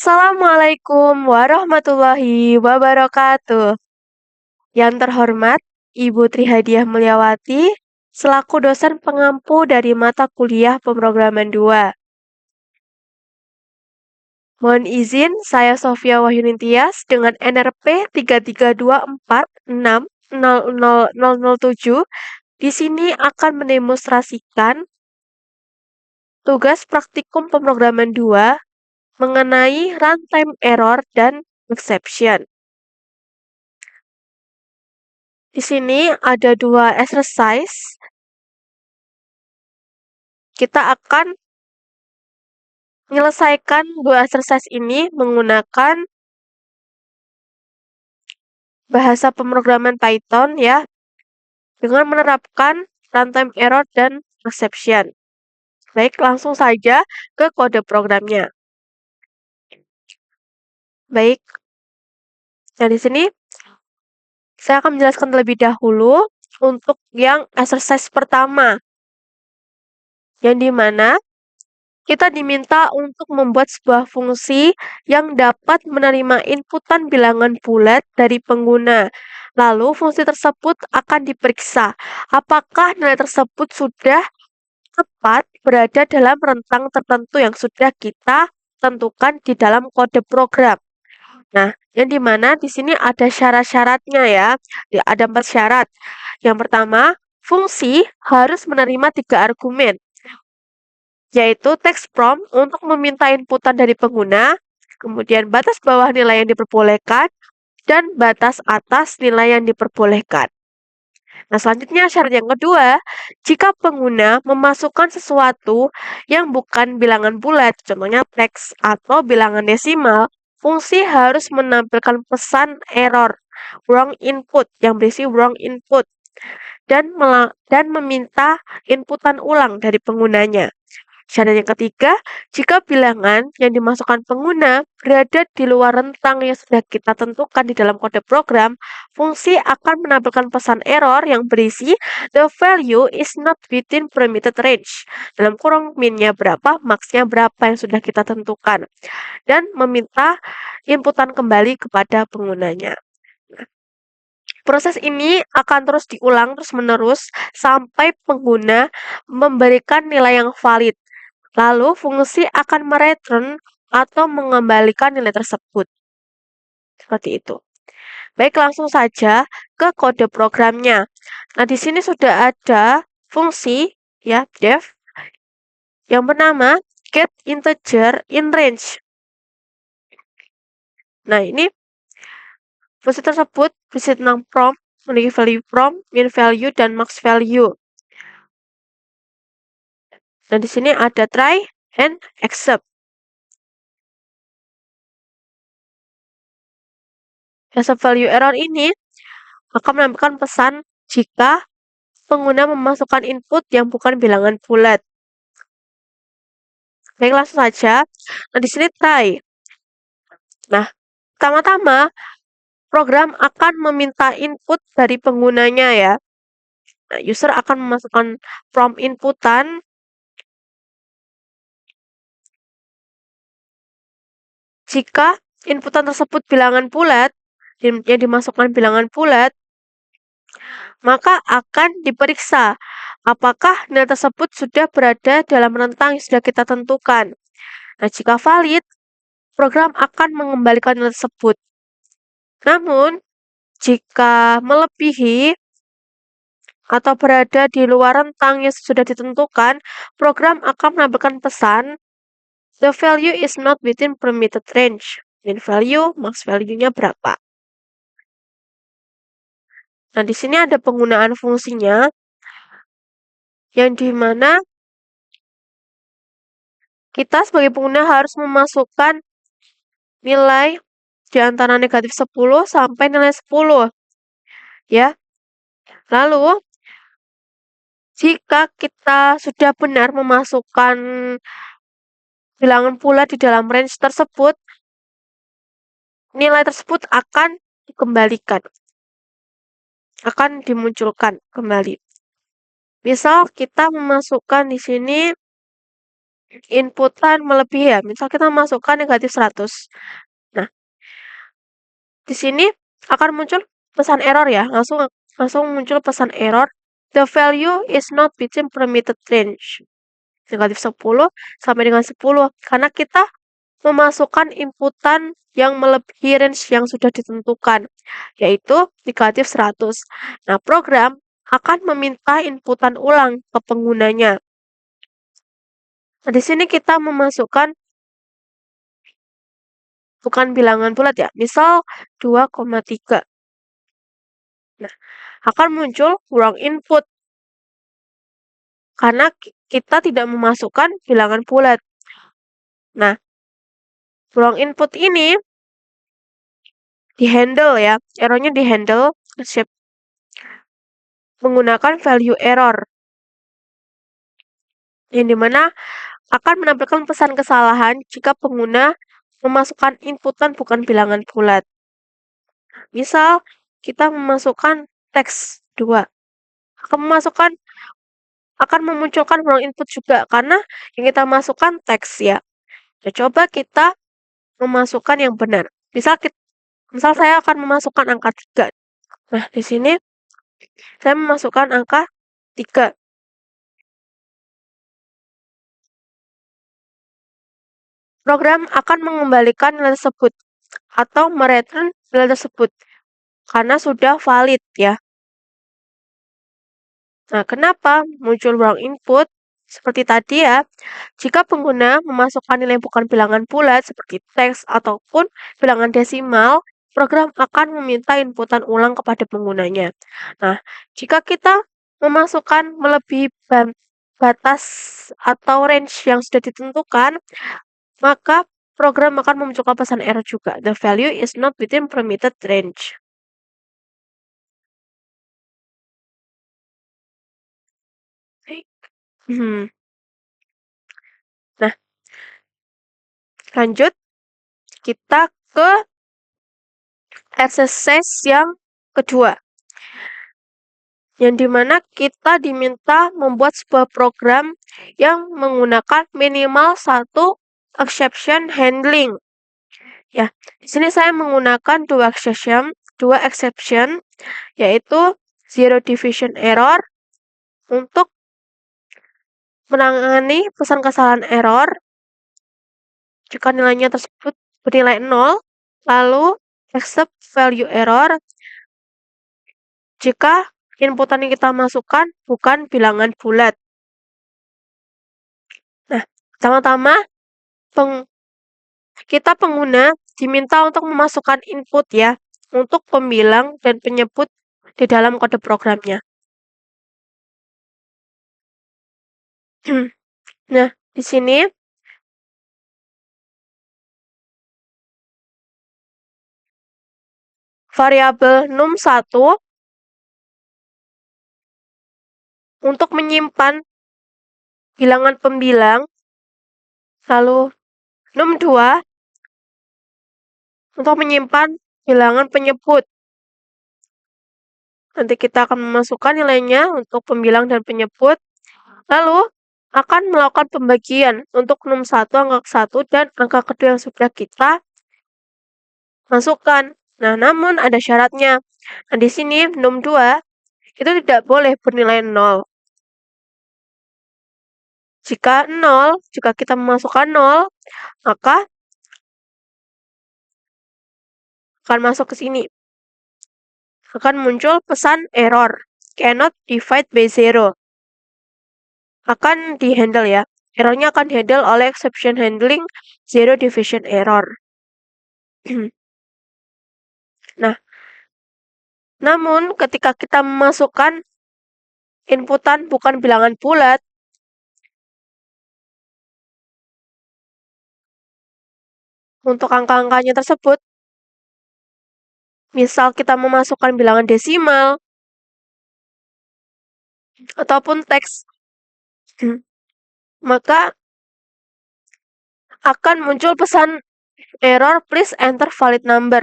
Assalamualaikum warahmatullahi wabarakatuh. Yang terhormat, Ibu Trihadiah Mulyawati, selaku dosen pengampu dari mata kuliah pemrograman 2. Mohon izin, saya Sofia Wahyunintias dengan NRP 3324600007 di sini akan mendemonstrasikan tugas praktikum pemrograman 2 mengenai runtime error dan exception. Di sini ada dua exercise. Kita akan menyelesaikan dua exercise ini menggunakan bahasa pemrograman Python ya, dengan menerapkan runtime error dan exception. Baik, langsung saja ke kode programnya. Baik, nah di sini saya akan menjelaskan terlebih dahulu untuk yang exercise pertama, yang dimana kita diminta untuk membuat sebuah fungsi yang dapat menerima inputan bilangan bulat dari pengguna. Lalu fungsi tersebut akan diperiksa apakah nilai tersebut sudah tepat berada dalam rentang tertentu yang sudah kita tentukan di dalam kode program. Nah, yang dimana di sini ada syarat-syaratnya ya. Ada 4 syarat. Yang pertama, fungsi harus menerima 3 argumen, yaitu text prompt untuk meminta inputan dari pengguna, kemudian batas bawah nilai yang diperbolehkan, dan batas atas nilai yang diperbolehkan. Nah, selanjutnya syarat yang kedua, jika pengguna memasukkan sesuatu yang bukan bilangan bulat, contohnya teks atau bilangan desimal, fungsi harus menampilkan pesan error, wrong input, yang berisi wrong input, dan meminta inputan ulang dari penggunanya. Syarat yang ketiga, jika bilangan yang dimasukkan pengguna berada di luar rentang yang sudah kita tentukan di dalam kode program, fungsi akan menampilkan pesan error yang berisi the value is not within permitted range. Dalam kurung min-nya berapa, max-nya berapa yang sudah kita tentukan. Dan meminta inputan kembali kepada penggunanya. Proses ini akan terus diulang terus-menerus sampai pengguna memberikan nilai yang valid. Lalu fungsi akan mereturn atau mengembalikan nilai tersebut. Seperti itu. Baik, langsung saja ke kode programnya. Nah, di sini sudah ada fungsi ya, def, yang bernama get integer in range. Nah, ini fungsi tersebut berisi tentang prompt, memiliki value prompt, min value, dan max value. Dan di sini ada try and except. Except value error ini akan menampilkan pesan jika pengguna memasukkan input yang bukan bilangan bulat. Baik, langsung saja. Nah, di sini try. Nah, pertama-tama program akan meminta input dari penggunanya ya. Nah, user akan memasukkan prompt inputan. Jika inputan tersebut bilangan bulat, yang dimasukkan bilangan bulat, maka akan diperiksa apakah nilai tersebut sudah berada dalam rentang yang sudah kita tentukan. Nah, jika valid, program akan mengembalikan nilai tersebut. Namun, jika melebihi atau berada di luar rentang yang sudah ditentukan, program akan menampilkan pesan the value is not within permitted range. Min value, max value-nya berapa. Nah, di sini ada penggunaan fungsinya, yang dimana kita sebagai pengguna harus memasukkan nilai di antara negatif 10 sampai nilai 10. Ya. Lalu, jika kita sudah benar memasukkan bilangan bulat di dalam range tersebut, nilai tersebut akan dikembalikan, akan dimunculkan kembali. Misal kita memasukkan di sini inputan melebihi ya, misal kita masukkan negatif 100. Nah, di sini akan muncul pesan error ya, langsung muncul pesan error. The value is not within permitted range. Negatif 10 sampai dengan 10. Karena kita memasukkan inputan yang melebihi range yang sudah ditentukan, yaitu negatif 100. Nah, program akan meminta inputan ulang ke penggunanya. Nah, di sini kita memasukkan bukan bilangan bulat ya, misal 2,3. Nah, akan muncul ruang input karena kita tidak memasukkan bilangan bulat. Nah, ruang input ini di-handle ya, errornya di-handle menggunakan value error, yang dimana akan menampilkan pesan kesalahan jika pengguna memasukkan inputan bukan bilangan bulat. Misal, kita memasukkan teks 2. Akan memunculkan ruang input juga karena yang kita masukkan teks ya. Nah, coba kita memasukkan yang benar. Misal saya akan memasukkan angka 3. Nah, di sini saya memasukkan angka 3. Program akan mengembalikan nilai tersebut atau mereturn nilai tersebut karena sudah valid ya. Nah, kenapa muncul ruang input? Seperti tadi ya, jika pengguna memasukkan nilai bukan bilangan bulat seperti teks ataupun bilangan desimal, program akan meminta inputan ulang kepada penggunanya. Nah, jika kita memasukkan melebihi batas atau range yang sudah ditentukan, maka program akan memunculkan pesan error juga. The value is not within permitted range. Hmm. Nah, lanjut kita ke exercise yang kedua, yang dimana kita diminta membuat sebuah program yang menggunakan minimal satu exception handling. Ya, di sini saya menggunakan dua exception, yaitu zero division error untuk menangani pesan kesalahan error jika nilainya tersebut bernilai 0, lalu accept value error jika inputan yang kita masukkan bukan bilangan bulat. Nah, pertama-tama kita pengguna diminta untuk memasukkan input ya, untuk pembilang dan penyebut di dalam kode programnya. Nah, di sini variabel num1 untuk menyimpan bilangan pembilang, lalu num2 untuk menyimpan bilangan penyebut. Nanti kita akan memasukkan nilainya untuk pembilang dan penyebut, lalu akan melakukan pembagian untuk num1 angka 1 dan angka kedua yang sudah kita masukkan. Nah, namun ada syaratnya. Nah, di sini num2 itu tidak boleh bernilai 0. Jika kita memasukkan 0, maka akan masuk ke sini. Akan muncul pesan error, cannot divide by 0. Akan di-handle ya. Errornya akan di-handle oleh exception handling zero division error. Nah, namun ketika kita memasukkan inputan bukan bilangan bulat, untuk angka-angkanya tersebut, misal kita memasukkan bilangan desimal, ataupun teks, maka akan muncul pesan error please enter valid number.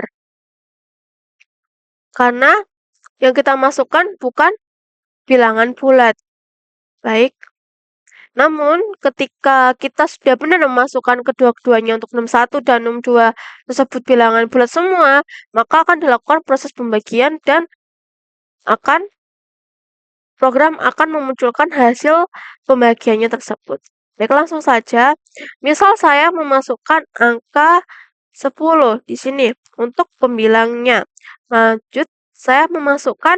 Karena yang kita masukkan bukan bilangan bulat. Baik. Namun, ketika kita sudah benar memasukkan kedua-duanya untuk 61 dan 62 tersebut bilangan bulat semua, maka akan dilakukan proses pembagian dan program akan memunculkan hasil pembagiannya tersebut. Baik, langsung saja. Misal saya memasukkan angka 10 di sini untuk pembilangnya. Lanjut, saya memasukkan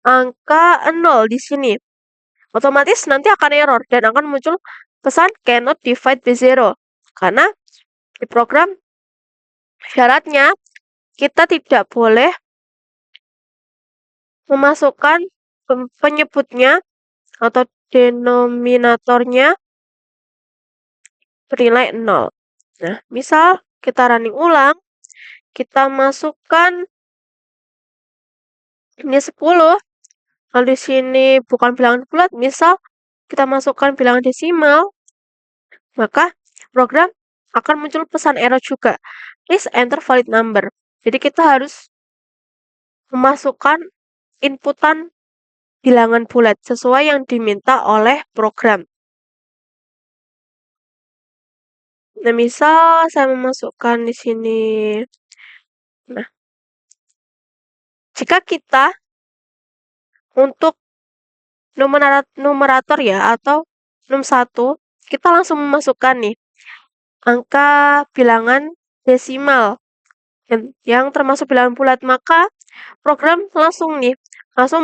angka 0 di sini. Otomatis nanti akan error dan akan muncul pesan cannot divide by zero. Karena di program syaratnya kita tidak boleh memasukkan penyebutnya atau denominatornya bernilai 0. Nah, misal kita running ulang, kita masukkan ini 10, lalu di sini bukan bilangan bulat, misal kita masukkan bilangan desimal, maka program akan muncul pesan error juga. Please enter valid number. Jadi kita harus memasukkan inputan bilangan bulat sesuai yang diminta oleh program. Nah, misal saya memasukkan di sini. Nah, jika kita untuk numerator ya atau num1, kita langsung memasukkan nih angka bilangan desimal yang termasuk bilangan bulat, maka program langsung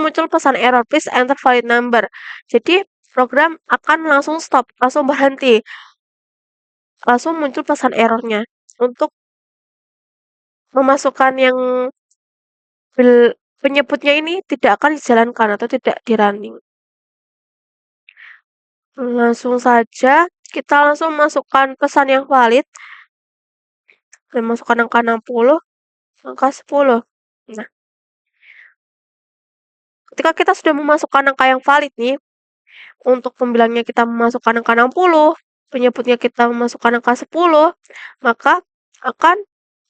muncul pesan error, please enter valid number. Jadi program akan langsung stop, langsung berhenti, langsung muncul pesan errornya untuk memasukkan yang penyebutnya ini tidak akan dijalankan atau tidak di running. Langsung saja kita langsung masukkan pesan yang valid dan masukkan angka 60, angka 10. Nah, ketika kita sudah memasukkan angka yang valid nih, untuk pembilangnya kita memasukkan angka 60, penyebutnya kita memasukkan angka 10, maka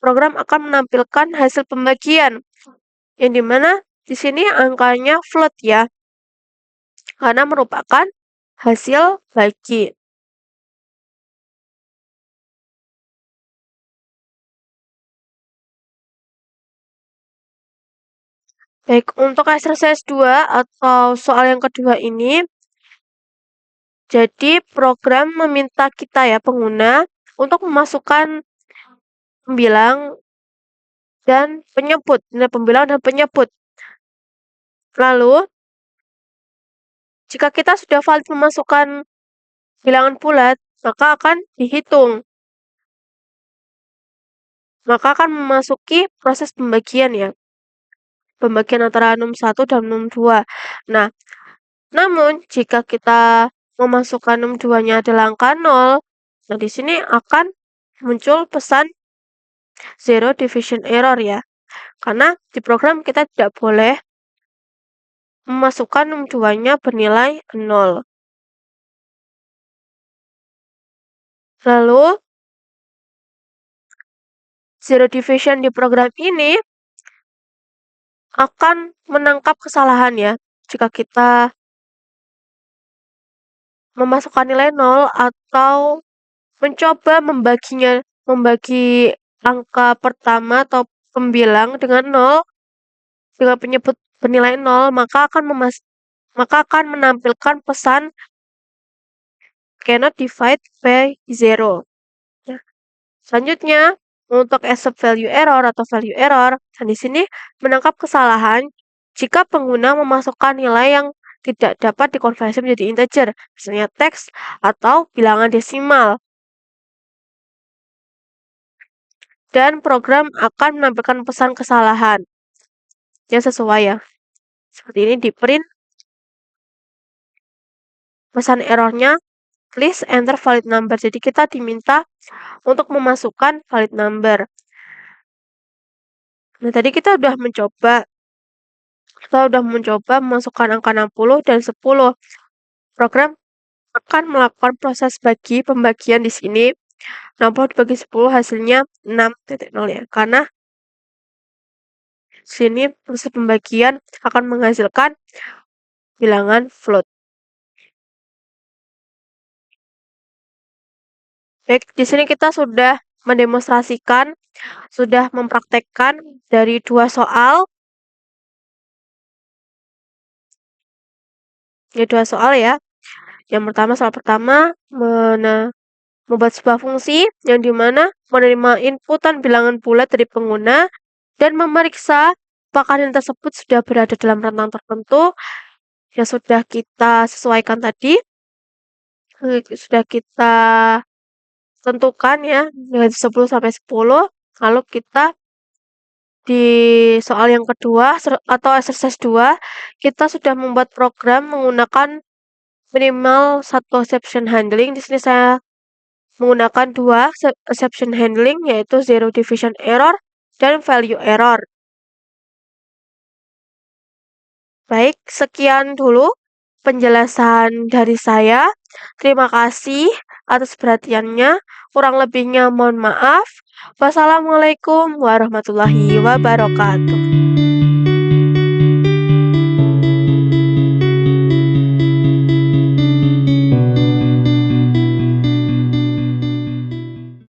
program akan menampilkan hasil pembagian. Yang dimana di sini angkanya float ya, karena merupakan hasil bagi. Baik, untuk exercise 2 atau soal yang kedua ini, jadi program meminta kita ya, pengguna, untuk memasukkan pembilang dan penyebut. Nah, pembilang dan penyebut. Lalu, jika kita sudah valid memasukkan bilangan bulat, maka akan dihitung. Maka akan memasuki proses pembagian ya. Pembagian antara num1 dan num2. Nah, namun jika kita memasukkan num2-nya adalah angka 0, nah di sini akan muncul pesan zero division error ya. Karena di program kita tidak boleh memasukkan num2-nya bernilai 0. Lalu, zero division di program ini akan menangkap kesalahan ya. Jika kita memasukkan nilai 0 atau mencoba membagi angka pertama atau pembilang dengan 0 dengan penyebut bernilai 0, maka akan menampilkan pesan cannot divide by 0. Nah, selanjutnya untuk accept value error atau value error, dan di sini menangkap kesalahan jika pengguna memasukkan nilai yang tidak dapat dikonversi menjadi integer, misalnya teks atau bilangan desimal. Dan program akan menampilkan pesan kesalahan yang sesuai ya. Seperti ini di print pesan errornya, please enter valid number. Jadi kita diminta untuk memasukkan valid number. Nah, tadi kita sudah mencoba memasukkan angka 60 dan 10. Program akan melakukan proses pembagian di sini. 60 dibagi 10 hasilnya 6.0 ya. Karena sini proses pembagian akan menghasilkan bilangan float. Baik, di sini kita sudah mendemonstrasikan, sudah mempraktekkan dari 2 soal. Ya 2 soal ya. Yang pertama, soal pertama membuat sebuah fungsi yang dimana menerima inputan bilangan bulat dari pengguna dan memeriksa apakah nilai tersebut sudah berada dalam rentang tertentu yang sudah kita sesuaikan tadi, sudah kita tentukan ya, nilai 10 sampai 10. Lalu kita di soal yang kedua atau exercise 2, kita sudah membuat program menggunakan minimal 1 exception handling. Di sini saya menggunakan 2 exception handling, yaitu zero division error dan value error. Baik, sekian dulu penjelasan dari saya. Terima kasih atas perhatiannya. Kurang lebihnya mohon maaf. Wassalamualaikum warahmatullahi wabarakatuh.